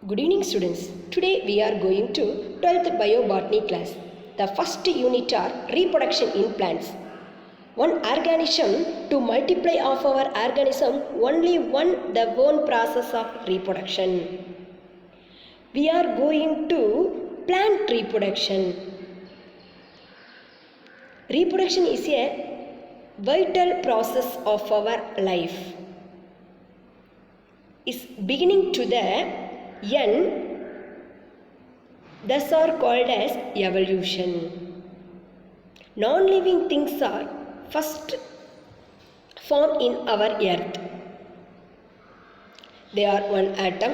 Good evening students. Today we are going to 12th Biobotany class. The first unit are reproduction in plants. One organism to multiply of our organism only one the one process of reproduction. We are going to plant reproduction. Reproduction is a vital process of our life. Is beginning to the end, thus are called as evolution. Non-living things are first formed in our earth. They are one atom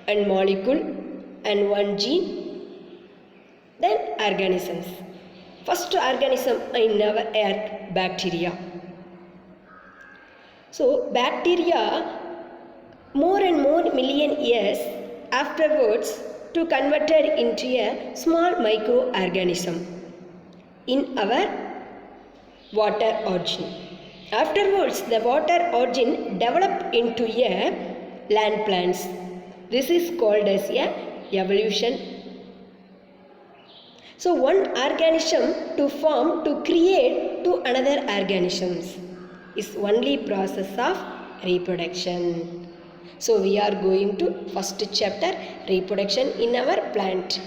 and molecule and one gene, then organisms. First organism in our earth, bacteria. So bacteria more and more million years afterwards to converted into a small microorganism in our water origin. Afterwards the water origin developed into a land plants. This is called as a evolution. So one organism to form to create to another organisms is only process of reproduction. So we are going to first chapter reproduction in our plant.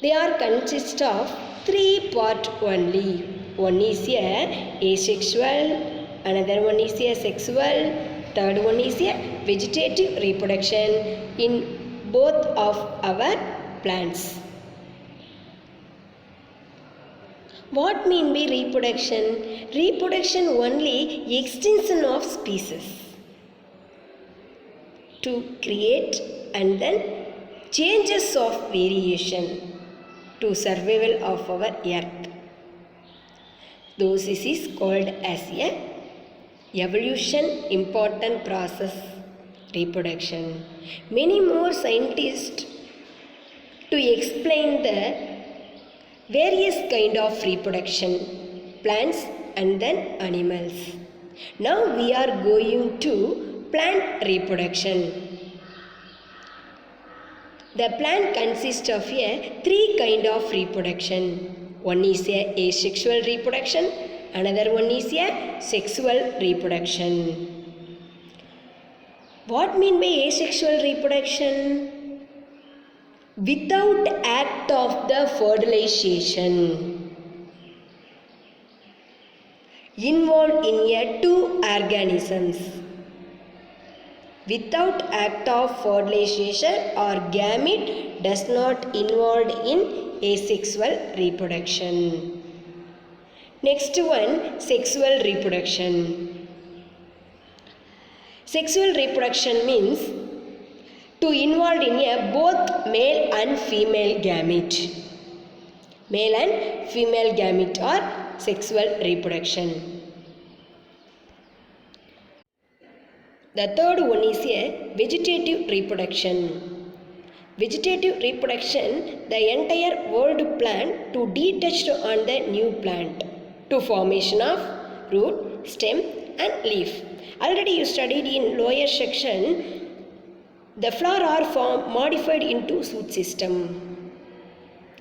They are consist of three part only. One is a asexual, another one is a sexual, third one is a vegetative reproduction in both of our plants. What mean by reproduction? Reproduction only extension of species to create and then changes of variation to survival of our earth. Those is called as a evolution important process reproduction. Many more scientists to explain the various kind of reproduction, plants and then animals. Now we are going to plant reproduction. The plant consists of three kind of reproduction. One is a asexual reproduction, another one is a sexual reproduction. What mean by asexual reproduction? Without act of the fertilization involved in a two organisms. Without act of fertilization or gamete does not involved in asexual reproduction. Next one, sexual reproduction. Sexual reproduction means to involved in a both male and female gamete. Male and female gamete are sexual reproduction. The third one is a vegetative reproduction. Vegetative reproduction, the entire old plant to detached on the new plant to formation of root, stem and leaf. Already you studied in lower section, the flower are modified into shoot system,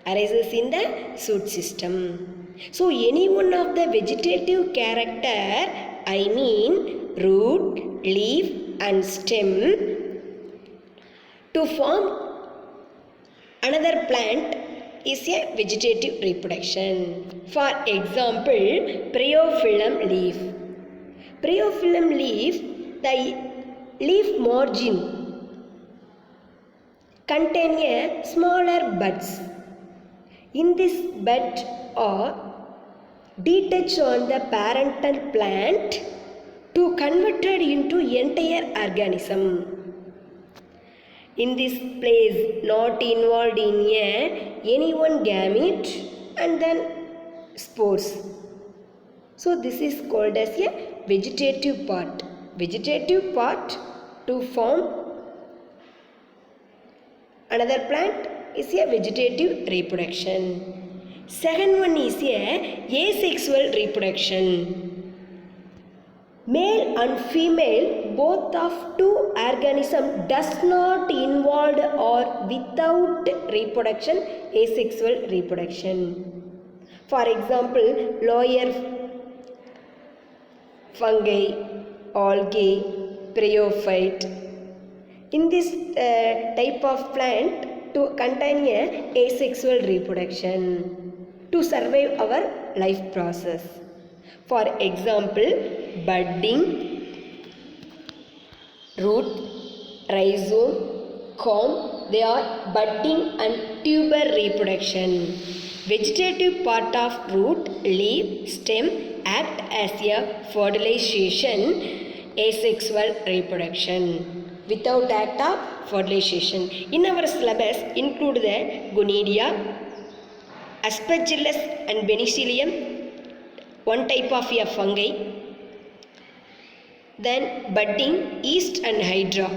arises in the shoot system. So any one of the vegetative character, I mean root, leaf and stem to form another plant is a vegetative reproduction. For example, bryophyllum leaf. Bryophyllum leaf, the leaf margin contain a smaller buds. In this bud are detached on the parental plant to converted into entire organism. In this place not involved in any one gamete and then spores. So this is called as a vegetative part. Vegetative part to form another plant is a vegetative reproduction. Second one is a asexual reproduction. Male and female both of two organisms does not involve or without reproduction, asexual reproduction. For example, lower fungi, algae, bryophyte. In this type of plant to contain a asexual reproduction to survive our life process. For example, budding, root, rhizome, comb, they are budding and tuber reproduction. Vegetative part of root, leaf, stem act as a fertilization, asexual reproduction. Without act of fertilization. In our syllabus include the Gonadia, Aspergillus and Penicillium, one type of a fungi. Then budding, yeast and hydra.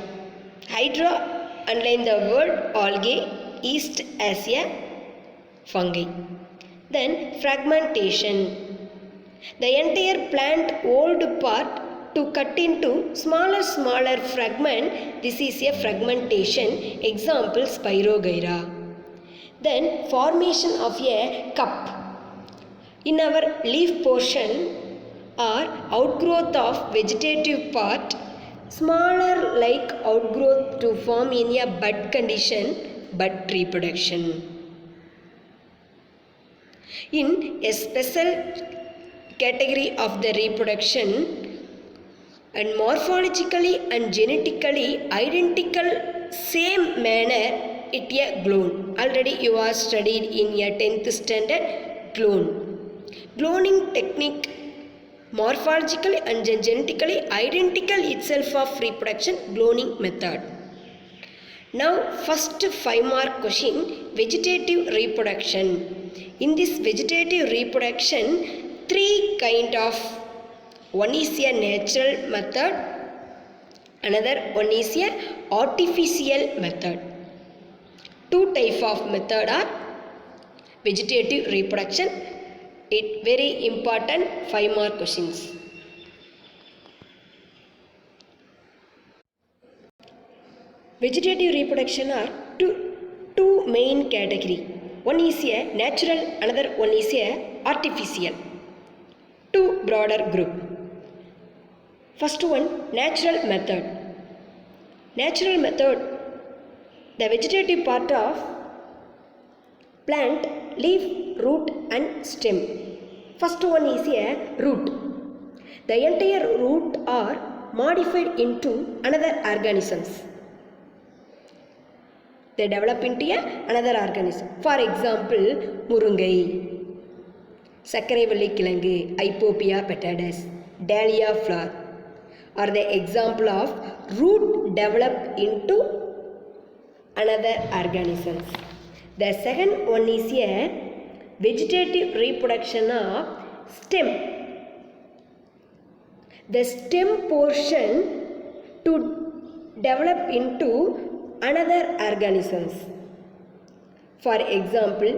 Hydra underline the word algae, yeast as a fungi. Then fragmentation. The entire plant old part to cut into smaller fragment. This is a fragmentation. Example, Spirogyra. Then formation of a cup. In our leaf portion or outgrowth of vegetative part, smaller like outgrowth to form in a bud condition, bud reproduction. In a special category of the reproduction, and morphologically and genetically identical same manner it a clone. Already you are studied in your 10th standard clone. Cloning technique morphologically and genetically identical itself of reproduction cloning method. Now first 5 mark question, vegetative reproduction. In this vegetative reproduction, 3 kind of. One is a natural method, another one is a artificial method. 2 type of method are vegetative reproduction. It very important 5 mark questions. Vegetative reproduction are two main category. One is a natural, another one is a artificial. 2 broader group. First one, natural method. Natural method, the vegetative part of plant, leaf, root and stem. First one is a root. The entire root are modified into another organisms. They develop into another organism. For example, Murungai, Sakkaraivalli Kilangu, Ipopia petatus, Dahlia flower are the example of root developed into another organisms. The second one is a vegetative reproduction of stem. The stem portion to develop into another organisms. For example,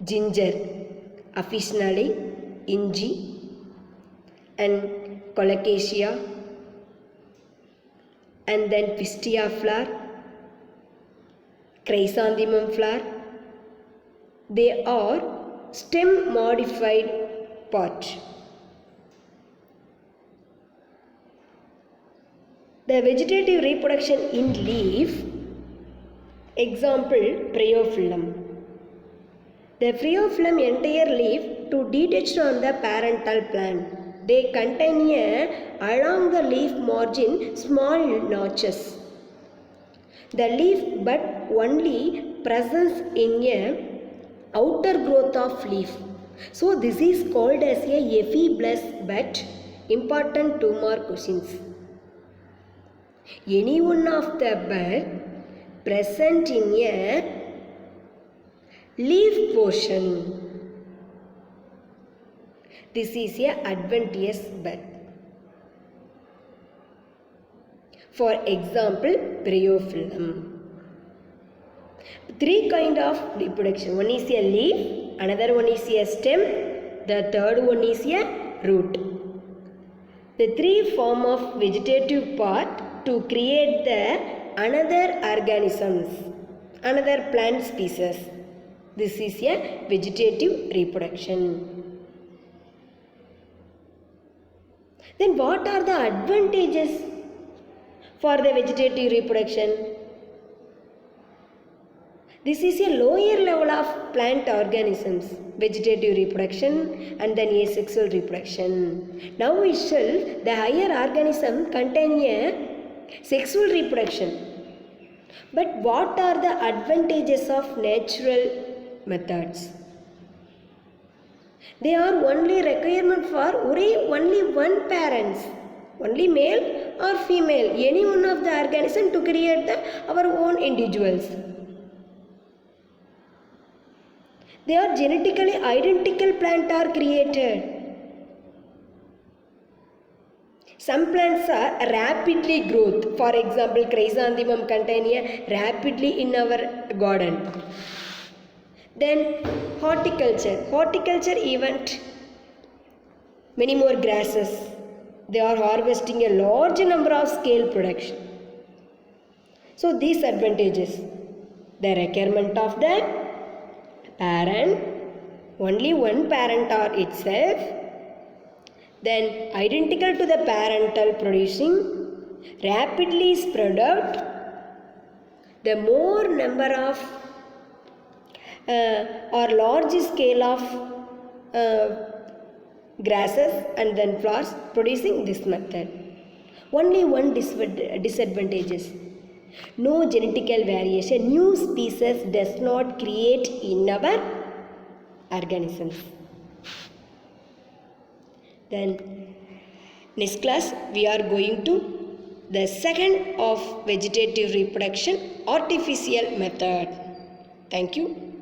ginger, officinale, inji and colocasia, and then pistia flower, chrysanthemum flower. They are stem modified part. The vegetative reproduction in leaf, example bryophyllum. The bryophyllum entire leaf to detach on the parental plant. They contain along the leaf margin small notches. The leaf bud only presents in a outer growth of leaf. So this is called as a ephibulous bud. Important 2 mark questions. Any one of the bud present in a leaf portion. This is a adventitious bud. For example, bryophyllum. 3 kind of reproduction. One is a leaf, another one is a stem, the third one is a root. The three form of vegetative part to create the another organisms, another plant species. This is a vegetative reproduction. Then what are the advantages for the vegetative reproduction? This is a lower level of plant organisms, vegetative reproduction and then asexual reproduction. Now itself the higher organism contain a sexual reproduction. But what are the advantages of natural methods? They are only requirement for only one parents, only male or female, any one of the organism to create our own individuals. They are genetically identical plant are created. Some plants are rapidly growth. For example, chrysanthemum contain a rapidly in our garden. Then horticulture. Horticulture event many more grasses. They are harvesting a large number of scale production. So these advantages, the requirement of the parent, only one parent or itself, then identical to the parental producing, rapidly spread out, the more number of or large scale of grasses and then flowers producing this method. Only one disadvantages. No genetical variation. New species does not create in our organisms. Then next class we are going to the second of vegetative reproduction, artificial method. Thank you.